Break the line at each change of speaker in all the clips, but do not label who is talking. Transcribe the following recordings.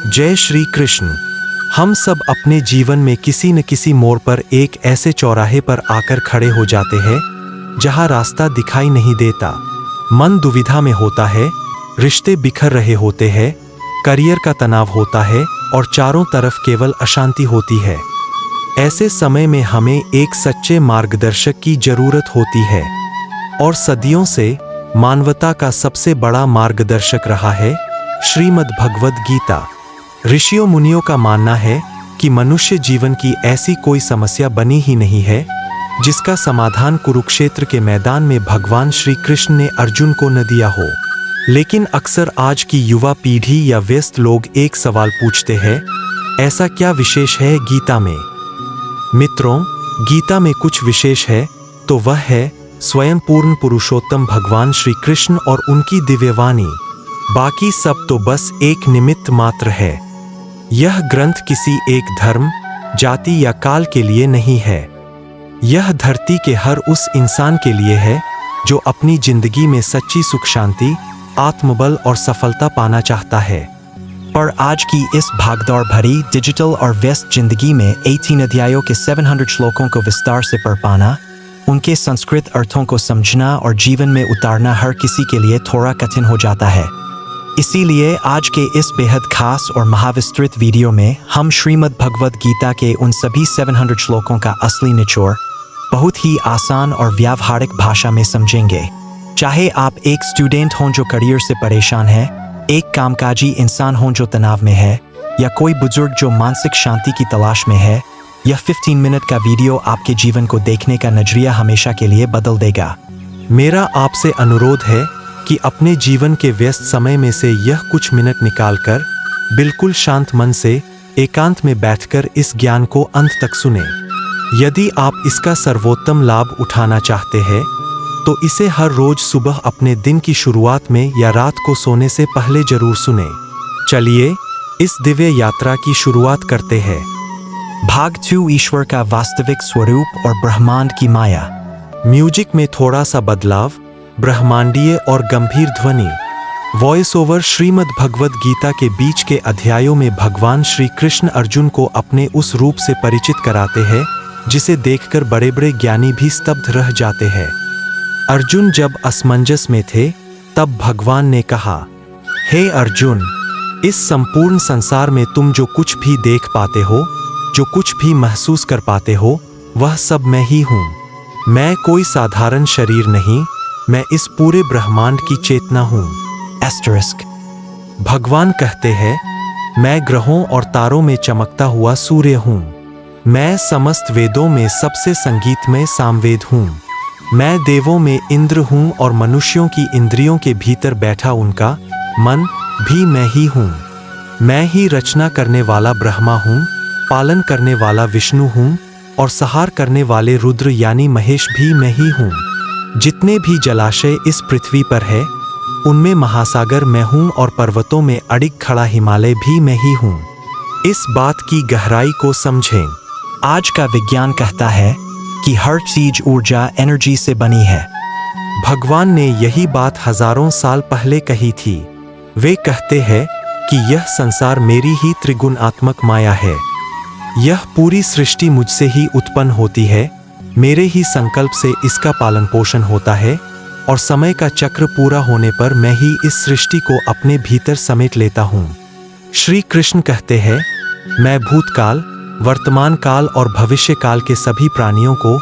जय श्री कृष्ण। हम सब अपने जीवन में किसी न किसी मोड़ पर एक ऐसे चौराहे पर आकर खड़े हो जाते हैं जहां रास्ता दिखाई नहीं देता, मन दुविधा में होता है, रिश्ते बिखर रहे होते हैं, करियर का तनाव होता है और चारों तरफ केवल अशांति होती है। ऐसे समय में हमें एक सच्चे मार्गदर्शक की जरूरत होती है और सदियों से मानवता का सबसे बड़ा मार्गदर्शक रहा है श्रीमद् भगवद गीता। ऋषियों मुनियों का मानना है कि मनुष्य जीवन की ऐसी कोई समस्या बनी ही नहीं है जिसका समाधान कुरुक्षेत्र के मैदान में भगवान श्री कृष्ण ने अर्जुन को न दिया हो। लेकिन अक्सर आज की युवा पीढ़ी या व्यस्त लोग एक सवाल पूछते हैं, ऐसा क्या विशेष है गीता में? मित्रों, गीता में कुछ विशेष है तो वह है स्वयं पूर्ण पुरुषोत्तम भगवान श्री कृष्ण और उनकी दिव्यवाणी। बाकी सब तो बस एक निमित्त मात्र है। यह ग्रंथ किसी एक धर्म, जाति या काल के लिए नहीं है। यह धरती के हर उस इंसान के लिए है जो अपनी जिंदगी में सच्ची सुख शांति, आत्मबल और सफलता पाना चाहता है।
पर आज की इस भागदौड़ भरी डिजिटल और व्यस्त जिंदगी में 18 अध्यायों के 700 श्लोकों को विस्तार से पढ़ पाना, उनके संस्कृत अर्थों को समझना और जीवन में उतारना हर किसी के लिए थोड़ा कठिन हो जाता है। इसीलिए आज के इस बेहद खास और महाविस्तृत वीडियो में हम श्रीमद् भगवद गीता के उन सभी 700 श्लोकों का असली निचोड़ बहुत ही आसान और व्यावहारिक भाषा में समझेंगे। चाहे आप एक स्टूडेंट हों जो करियर से परेशान है, एक कामकाजी इंसान हों जो तनाव में है, या कोई बुजुर्ग जो मानसिक शांति की तलाश में है, यह 15 मिनट का वीडियो आपके जीवन को देखने का नजरिया हमेशा के लिए बदल देगा।
मेरा आपसे अनुरोध है कि अपने जीवन के व्यस्त समय में से यह कुछ मिनट निकालकर बिल्कुल शांत मन से एकांत में बैठकर इस ज्ञान को अंत तक सुने। यदि आप इसका सर्वोत्तम लाभ उठाना चाहते हैं तो इसे हर रोज सुबह अपने दिन की शुरुआत में या रात को सोने से पहले जरूर सुने। चलिए इस दिव्य यात्रा की शुरुआत करते हैं।
भाग 2, ईश्वर का वास्तविक स्वरूप और ब्रह्मांड की माया।
म्यूजिक में थोड़ा सा बदलाव, ब्रह्मांडीय और गंभीर ध्वनि। Voice over. श्रीमद् भगवद गीता के बीच के अध्यायों में भगवान श्री कृष्ण अर्जुन को अपने उस रूप से परिचित कराते हैं जिसे देखकर बड़े बड़े ज्ञानी भी स्तब्ध रह जाते हैं। अर्जुन जब असमंजस में थे तब भगवान ने कहा, हे अर्जुन, इस संपूर्ण संसार में तुम जो कुछ भी देख पाते हो, जो कुछ भी महसूस कर पाते हो, वह सब मैं ही हूँ। मैं कोई साधारण शरीर नहीं, मैं इस पूरे ब्रह्मांड की चेतना हूँ।
एस्टरिस्क।
भगवान कहते हैं, मैं ग्रहों और तारों में चमकता हुआ सूर्य हूँ। मैं समस्त वेदों में सबसे संगीतमय सामवेद हूँ। मैं देवों में इंद्र हूँ और मनुष्यों की इंद्रियों के भीतर बैठा उनका मन भी मैं ही हूँ। मैं ही रचना करने वाला ब्रह्मा हूँ, पालन करने वाला विष्णु हूँ और संहार करने वाले रुद्र यानी महेश भी मैं ही हूँ। जितने भी जलाशय इस पृथ्वी पर है उनमें महासागर मैं हूँ और पर्वतों में अडिग खड़ा हिमालय भी मैं ही हूँ। इस बात की गहराई को समझें।
आज का विज्ञान कहता है कि हर चीज ऊर्जा एनर्जी से बनी है।
भगवान ने यही बात हजारों साल पहले कही थी। वे कहते हैं कि यह संसार मेरी ही त्रिगुणात्मक माया है। यह पूरी सृष्टि मुझसे ही उत्पन्न होती है, मेरे ही संकल्प से इसका पालन पोषण होता है और समय का चक्र पूरा होने पर मैं ही इस सृष्टि को अपने भीतर समेट लेता हूँ। श्री कृष्ण कहते हैं, मैं भूतकाल, वर्तमान काल और भविष्य काल के सभी प्राणियों को,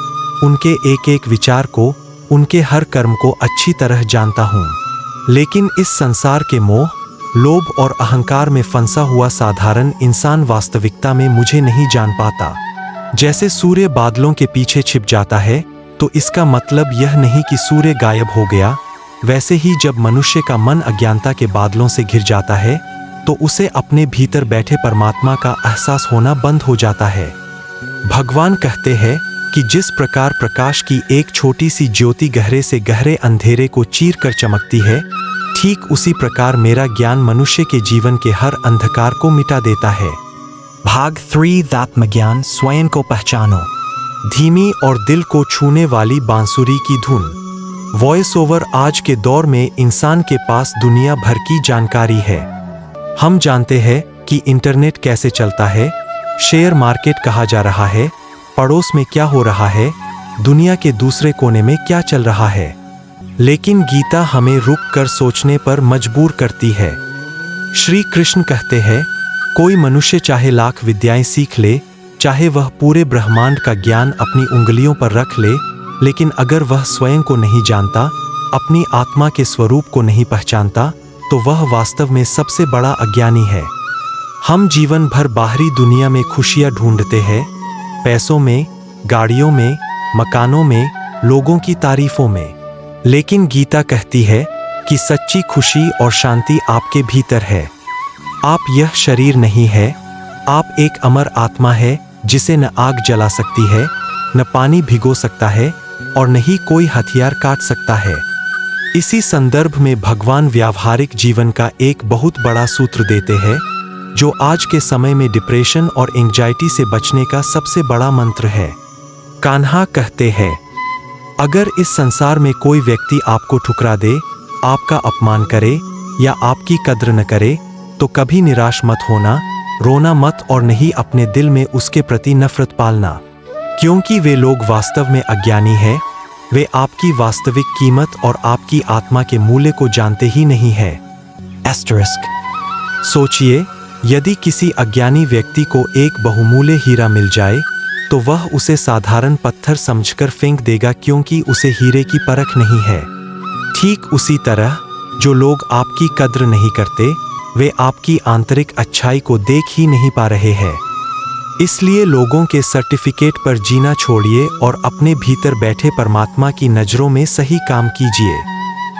उनके एक एक विचार को, उनके हर कर्म को अच्छी तरह जानता हूँ। लेकिन इस संसार के मोह, लोभ और अहंकार में फंसा हुआ साधारण इंसान वास्तविकता में मुझे नहीं जान पाता। जैसे सूर्य बादलों के पीछे छिप जाता है तो इसका मतलब यह नहीं कि सूर्य गायब हो गया, वैसे ही जब मनुष्य का मन अज्ञानता के बादलों से घिर जाता है तो उसे अपने भीतर बैठे परमात्मा का एहसास होना बंद हो जाता है। भगवान कहते हैं कि जिस प्रकार प्रकाश की एक छोटी सी ज्योति गहरे से गहरे अंधेरे को चीर कर चमकती है, ठीक उसी प्रकार मेरा ज्ञान मनुष्य के जीवन के हर अंधकार को मिटा देता है।
भाग 3, आत्मज्ञान। स्वयं को पहचानो।
धीमी और दिल को छूने वाली बांसुरी की धुन। Voice over. आज के दौर में इंसान के पास दुनिया भर की जानकारी है। हम जानते हैं कि इंटरनेट कैसे चलता है, शेयर मार्केट कहाँ जा रहा है, पड़ोस में क्या हो रहा है, दुनिया के दूसरे कोने में क्या चल रहा है। लेकिन गीता हमें रुक कर सोचने पर मजबूर करती है। श्री कृष्ण कहते हैं, कोई मनुष्य चाहे लाख विद्याएं सीख ले, चाहे वह पूरे ब्रह्मांड का ज्ञान अपनी उंगलियों पर रख ले, लेकिन अगर वह स्वयं को नहीं जानता, अपनी आत्मा के स्वरूप को नहीं पहचानता, तो वह वास्तव में सबसे बड़ा अज्ञानी है। हम जीवन भर बाहरी दुनिया में खुशियां ढूंढते हैं, पैसों में, गाड़ियों में, मकानों में, लोगों की तारीफों में। लेकिन गीता कहती है कि सच्ची खुशी और शांति आपके भीतर है। आप यह शरीर नहीं है, आप एक अमर आत्मा है जिसे न आग जला सकती है, न पानी भिगो सकता है और न ही कोई हथियार काट सकता है। इसी संदर्भ में भगवान व्यावहारिक जीवन का एक बहुत बड़ा सूत्र देते हैं, जो आज के समय में डिप्रेशन और एंग्जाइटी से बचने का सबसे बड़ा मंत्र है। कान्हा कहते हैं, अगर इस संसार में कोई व्यक्ति आपको ठुकरा दे, आपका अपमान करे या आपकी कद्र न करे, तो कभी निराश मत होना, रोना मत और नहीं अपने दिल में उसके प्रति नफरत पालना, क्योंकि वे लोग वास्तव में अज्ञानी हैं। वे आपकी वास्तविक कीमत और आपकी आत्मा के मूल्य को जानते ही नहीं है।
Asterisk.
सोचिए, यदि किसी अज्ञानी व्यक्ति को एक बहुमूल्य हीरा मिल जाए, तो वह उसे साधारण पत्थर समझकर फेंक देगा, क्योंकि उसे हीरे की परख नहीं है। ठीक उसी तरह जो लोग आपकी कद्र नहीं करते, वे आपकी आंतरिक अच्छाई को देख ही नहीं पा रहे हैं। इसलिए लोगों के सर्टिफिकेट पर जीना छोड़िए और अपने भीतर बैठे परमात्मा की नजरों में सही काम कीजिए।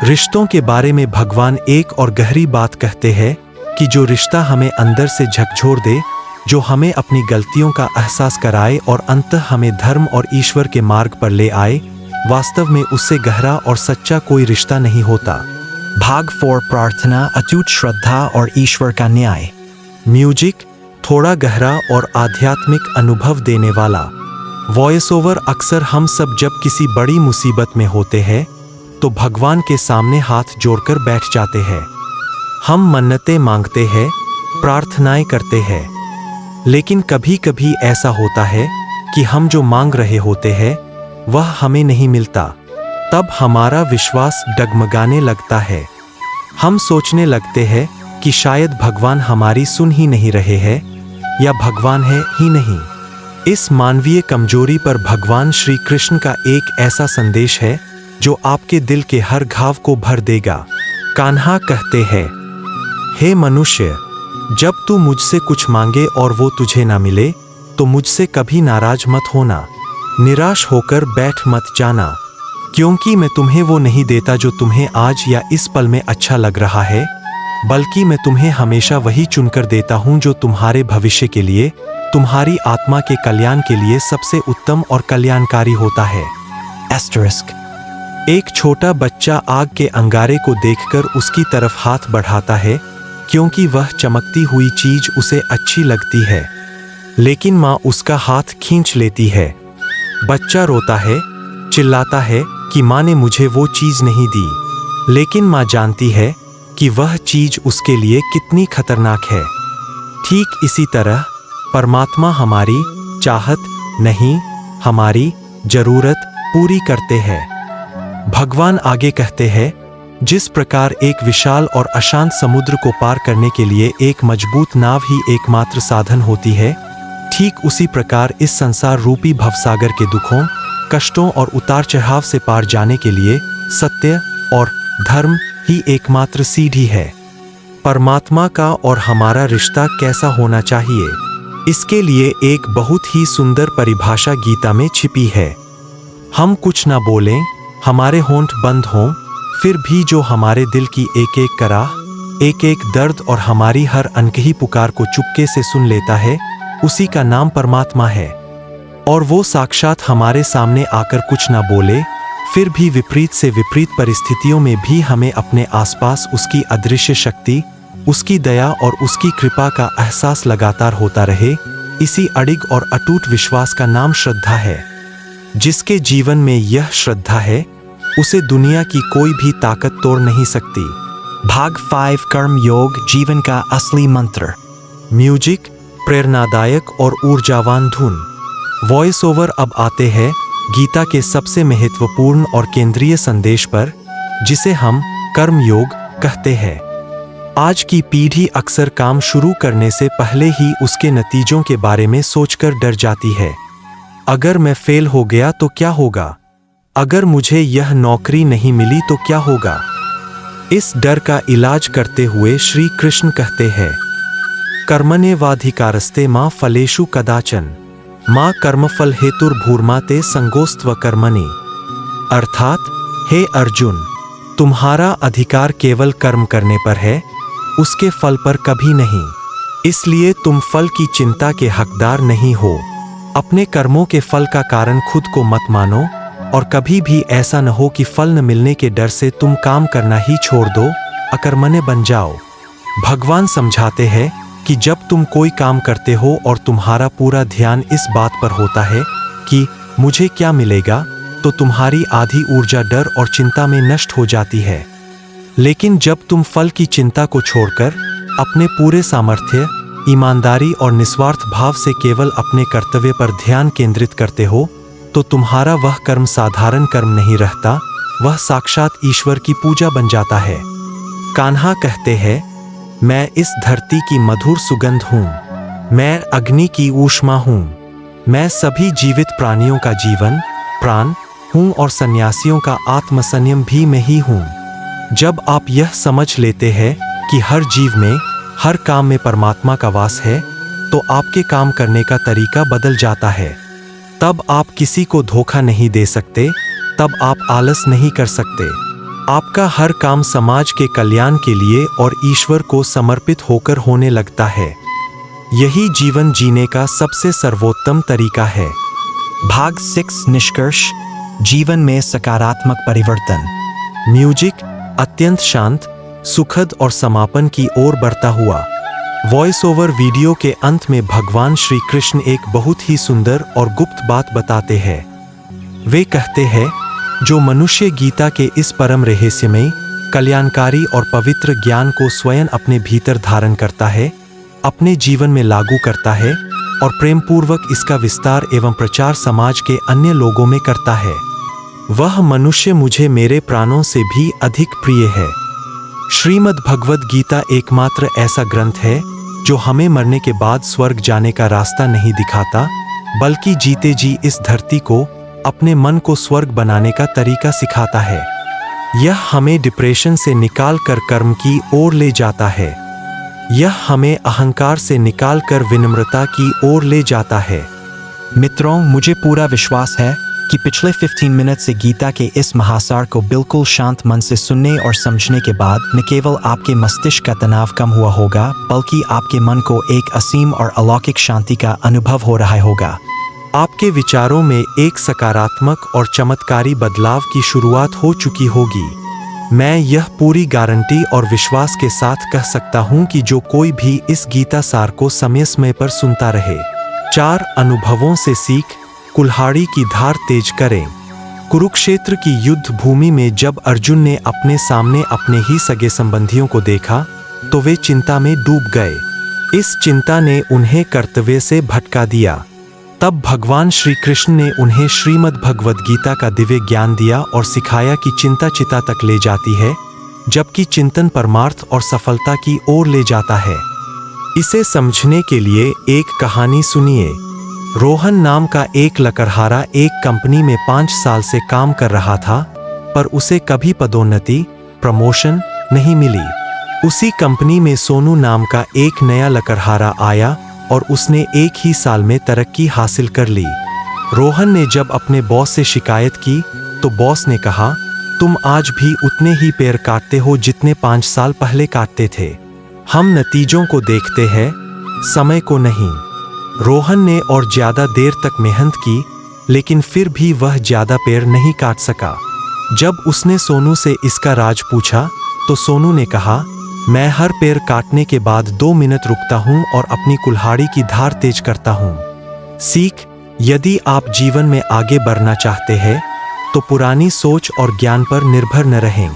रिश्तों के बारे में भगवान एक और गहरी बात कहते हैं कि जो रिश्ता हमें अंदर से झकझोर दे, जो हमें अपनी गलतियों का एहसास कराए और अंततः हमें धर्म और ईश्वर के मार्ग पर ले आए, वास्तव में उससे गहरा और सच्चा कोई रिश्ता नहीं होता।
भाग 4 प्रार्थना, अटूट श्रद्धा और ईश्वर का न्याय।
म्यूजिक थोड़ा गहरा और आध्यात्मिक अनुभव देने वाला। वॉइस ओवर अक्सर हम सब जब किसी बड़ी मुसीबत में होते हैं, तो भगवान के सामने हाथ जोड़कर बैठ जाते हैं। हम मन्नतें मांगते हैं, प्रार्थनाएं करते हैं, लेकिन कभी कभी ऐसा होता है कि हम जो मांग रहे होते हैं वह हमें नहीं मिलता। तब हमारा विश्वास डगमगाने लगता है। हम सोचने लगते हैं कि शायद भगवान हमारी सुन ही नहीं रहे हैं, या भगवान है ही नहीं। इस मानवीय कमजोरी पर भगवान श्री कृष्ण का एक ऐसा संदेश है जो आपके दिल के हर घाव को भर देगा। कान्हा कहते हैं, हे मनुष्य, जब तू मुझसे कुछ मांगे और वो तुझे ना मिले, तो मुझसे कभी नाराज मत होना, निराश होकर बैठ मत जाना, क्योंकि मैं तुम्हें वो नहीं देता जो तुम्हें आज या इस पल में अच्छा लग रहा है, बल्कि मैं तुम्हें हमेशा वही चुनकर देता हूं जो तुम्हारे भविष्य के लिए, तुम्हारी आत्मा के कल्याण के लिए सबसे उत्तम और कल्याणकारी होता है।
Asterisk.
एक छोटा बच्चा आग के अंगारे को देखकर उसकी तरफ हाथ बढ़ाता है, क्योंकि वह चमकती हुई चीज उसे अच्छी लगती है, लेकिन माँ उसका हाथ खींच लेती है। बच्चा रोता है, चिल्लाता है कि माँ ने मुझे वो चीज नहीं दी, लेकिन माँ जानती है कि वह चीज उसके लिए कितनी खतरनाक है। ठीक इसी तरह परमात्मा हमारी चाहत नहीं, हमारी जरूरत पूरी करते हैं। भगवान आगे कहते हैं, जिस प्रकार एक विशाल और अशांत समुद्र को पार करने के लिए एक मजबूत नाव ही एकमात्र साधन होती है, ठीक उसी प्रकार इस संसार रूपी भवसागर के दुखों, कष्टों और उतार चढ़ाव से पार जाने के लिए सत्य और धर्म ही एकमात्र सीढ़ी है। परमात्मा का और हमारा रिश्ता कैसा होना चाहिए, इसके लिए एक बहुत ही सुंदर परिभाषा गीता में छिपी है। हम कुछ ना बोलें, हमारे होंठ बंद हों, फिर भी जो हमारे दिल की एक एक कराह, एक एक दर्द और हमारी हर अनकही पुकार को चुपके से सुन लेता है, उसी का नाम परमात्मा है। और वो साक्षात हमारे सामने आकर कुछ ना बोले, फिर भी विपरीत से विपरीत परिस्थितियों में भी हमें अपने आसपास उसकी अदृश्य शक्ति, उसकी दया और उसकी कृपा का एहसास लगातार होता रहे, इसी अडिग और अटूट विश्वास का नाम श्रद्धा है। जिसके जीवन में यह श्रद्धा है, उसे दुनिया की कोई भी ताकत तोड़ नहीं सकती।
भाग 5 कर्म योग, जीवन का असली मंत्र।
म्यूजिक, प्रेरणादायक और ऊर्जावान धुन। वॉइस ओवर अब आते हैं गीता के सबसे महत्वपूर्ण और केंद्रीय संदेश पर, जिसे हम कर्मयोग कहते हैं। आज की पीढ़ी अक्सर काम शुरू करने से पहले ही उसके नतीजों के बारे में सोचकर डर जाती है। अगर मैं फेल हो गया तो क्या होगा? अगर मुझे यह नौकरी नहीं मिली तो क्या होगा? इस डर का इलाज करते हुए श्री कृष्ण कहते हैं, कर्मण्येवाधिकारस्ते मा फलेषु कदाचन मां कर्मफल हेतुर्भूर्मा ते संगोस्त्व कर्मणि। अर्थात, हे अर्जुन, तुम्हारा अधिकार केवल कर्म करने पर है, उसके फल पर कभी नहीं। इसलिए तुम फल की चिंता के हकदार नहीं हो। अपने कर्मों के फल का कारण खुद को मत मानो और कभी भी ऐसा न हो कि फल न मिलने के डर से तुम काम करना ही छोड़ दो, अकर्मण्य बन जाओ। भगवान समझाते हैं कि जब तुम कोई काम करते हो और तुम्हारा पूरा ध्यान इस बात पर होता है कि मुझे क्या मिलेगा, तो तुम्हारी आधी ऊर्जा डर और चिंता में नष्ट हो जाती है। लेकिन जब तुम फल की चिंता को छोड़कर अपने पूरे सामर्थ्य, ईमानदारी और निस्वार्थ भाव से केवल अपने कर्तव्य पर ध्यान केंद्रित करते हो, तो तुम्हारा वह कर्म साधारण कर्म नहीं रहता, वह साक्षात ईश्वर की पूजा बन जाता है। कान्हा कहते हैं, मैं इस धरती की मधुर सुगंध हूँ, मैं अग्नि की ऊष्मा हूँ, मैं सभी जीवित प्राणियों का जीवन प्राण हूँ और सन्यासियों का आत्मसंयम भी मैं ही हूँ। जब आप यह समझ लेते हैं कि हर जीव में, हर काम में परमात्मा का वास है, तो आपके काम करने का तरीका बदल जाता है। तब आप किसी को धोखा नहीं दे सकते, तब आप आलस नहीं कर सकते। आपका हर काम समाज के कल्याण के लिए और ईश्वर को समर्पित होकर होने लगता है। यही जीवन जीने का सबसे सर्वोत्तम तरीका है।
भाग 6 निष्कर्ष, जीवन में सकारात्मक परिवर्तन।
म्यूजिक, अत्यंत शांत, सुखद और समापन की ओर बढ़ता हुआ। वॉइस ओवर वीडियो के अंत में भगवान श्री कृष्ण एक बहुत ही सुंदर और गुप्त बात बताते हैं। वे कहते हैं, जो मनुष्य गीता के इस परम रहस्यमय, कल्याणकारी और पवित्र ज्ञान को स्वयं अपने भीतर धारण करता है, अपने जीवन में लागू करता है और प्रेम पूर्वक इसका विस्तार एवं प्रचार समाज के अन्य लोगों में करता है, वह मनुष्य मुझे मेरे प्राणों से भी अधिक प्रिय है। श्रीमद् भगवद गीता एकमात्र ऐसा ग्रंथ है जो हमें मरने के बाद स्वर्ग जाने का रास्ता नहीं दिखाता, बल्कि जीते जी इस धरती को, अपने मन को स्वर्ग बनाने का तरीका सिखाता है। यह हमें डिप्रेशन से निकाल कर कर्म की ओर ले जाता है। यह हमें अहंकार से निकाल कर विनम्रता की ओर ले जाता है।
मित्रों, मुझे पूरा विश्वास है कि पिछले 15 मिनट से गीता के इस महासार को बिल्कुल शांत मन से सुनने और समझने के बाद न केवल आपके मस्तिष्क का तनाव कम हुआ होगा, बल्कि आपके मन को एक असीम और अलौकिक शांति का अनुभव हो रहा होगा।
आपके विचारों में एक सकारात्मक और चमत्कारी बदलाव की शुरुआत हो चुकी होगी। मैं यह पूरी गारंटी और विश्वास के साथ कह सकता हूं कि जो कोई भी इस गीता सार को समय समय पर सुनता रहे, 4 अनुभवों से सीख कुल्हाड़ी की धार तेज करें। कुरुक्षेत्र की युद्ध भूमि में जब अर्जुन ने अपने सामने अपने ही सगे संबंधियों को देखा, तो वे चिंता में डूब गए। इस चिंता ने उन्हें कर्तव्य से भटका दिया। तब भगवान श्री कृष्ण ने उन्हें श्रीमद् भगवद गीता का दिव्य ज्ञान दिया और सिखाया कि चिंता चिता तक ले जाती है, जबकि चिंतन परमार्थ और सफलता की ओर ले जाता है। इसे समझने के लिए एक कहानी सुनिए। रोहन नाम का एक लकड़हारा एक कंपनी में 5 साल से काम कर रहा था, पर उसे कभी पदोन्नति, प्रमोशन नहीं मिली। उसी कंपनी में सोनू नाम का एक नया लकड़हारा आया और उसने एक ही साल में तरक्की हासिल कर ली। रोहन ने जब अपने बॉस से शिकायत की, तो बॉस ने कहा, तुम आज भी उतने ही पेड़ काटते हो जितने 5 साल पहले काटते थे। हम नतीजों को देखते हैं, समय को नहीं। रोहन ने और ज्यादा देर तक मेहनत की, लेकिन फिर भी वह ज्यादा पेड़ नहीं काट सका। जब उसने सोनू से इसका राज पूछा, तो सोनू ने कहा, मैं हर पेड़ काटने के बाद 2 मिनट रुकता हूं और अपनी कुल्हाड़ी की धार तेज करता हूं। सीख, यदि आप जीवन में आगे बढ़ना चाहते हैं, तो पुरानी सोच और ज्ञान पर निर्भर न रहें।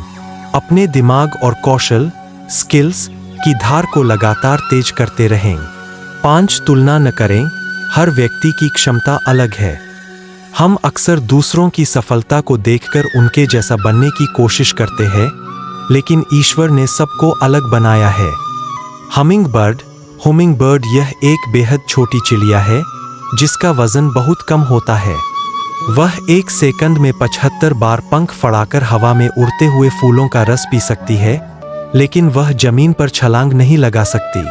अपने दिमाग और कौशल, स्किल्स की धार को लगातार तेज करते रहें। 5 तुलना न करें, हर व्यक्ति की क्षमता अलग है। हम अक्सर दूसरों की सफलता को देखकर उनके जैसा बनने की कोशिश करते हैं, लेकिन ईश्वर ने सबको अलग बनाया है। हुमिंगबर्ड यह एक बेहद छोटी चिड़िया है जिसका वजन बहुत कम होता है। वह 1 सेकंड में 75 बार पंख फड़ाकर हवा में उड़ते हुए फूलों का रस पी सकती है, लेकिन वह जमीन पर छलांग नहीं लगा सकती।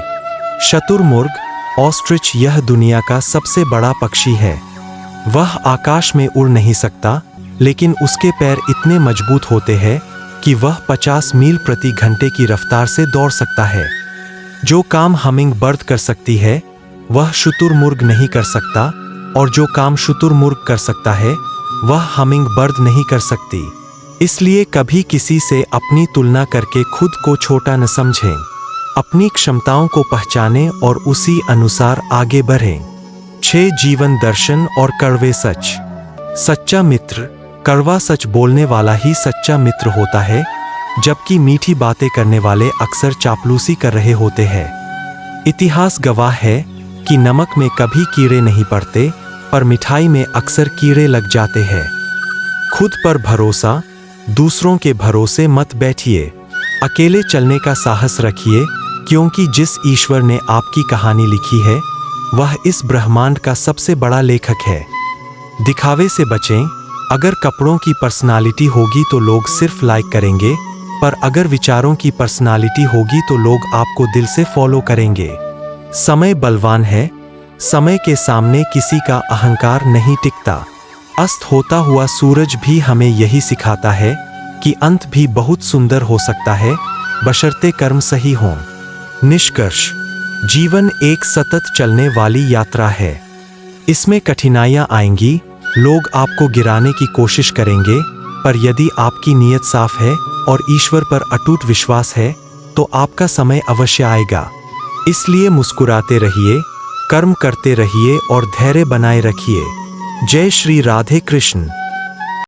शुतुरमुर्ग ऑस्ट्रिच यह दुनिया का सबसे बड़ा पक्षी है। वह आकाश में उड़ नहीं सकता, लेकिन उसके पैर इतने मजबूत होते हैं कि वह 50 मील प्रति घंटे की रफ्तार से दौड़ सकता है। जो काम हमिंगबर्ड कर सकती है वह शुतुरमुर्ग नहीं कर सकता, और जो काम शुतुरमुर्ग कर सकता है वह हमिंगबर्ड नहीं कर सकती। इसलिए कभी किसी से अपनी तुलना करके खुद को छोटा न समझें। अपनी क्षमताओं को पहचानें और उसी अनुसार आगे बढ़ें। 6 जीवन दर्शन और कड़वे सच। सच्चा मित्र कड़वा सच बोलने वाला ही सच्चा मित्र होता है, जबकि मीठी बातें करने वाले अक्सर चापलूसी कर रहे होते हैं। इतिहास गवाह है कि नमक में कभी कीड़े नहीं पड़ते, पर मिठाई में अक्सर कीड़े लग जाते हैं। खुद पर भरोसा, दूसरों के भरोसे मत बैठिए। अकेले चलने का साहस रखिए, क्योंकि जिस ईश्वर ने आपकी कहानी लिखी है वह इस ब्रह्मांड का सबसे बड़ा लेखक है। दिखावे से बचें। अगर कपड़ों की पर्सनालिटी होगी तो लोग सिर्फ लाइक करेंगे, पर अगर विचारों की पर्सनालिटी होगी तो लोग आपको दिल से फॉलो करेंगे। समय बलवान है, समय के सामने किसी का अहंकार नहीं टिकता। अस्त होता हुआ सूरज भी हमें यही सिखाता है कि अंत भी बहुत सुंदर हो सकता है, बशर्ते कर्म सही हों। निष्कर्ष, जीवन एक सतत चलने वाली यात्रा है। इसमें कठिनाइयां आएंगी, लोग आपको गिराने की कोशिश करेंगे, पर यदि आपकी नीयत साफ है और ईश्वर पर अटूट विश्वास है तो आपका समय अवश्य आएगा। इसलिए मुस्कुराते रहिए, कर्म करते रहिए और धैर्य बनाए रखिए। जय श्री राधे कृष्ण।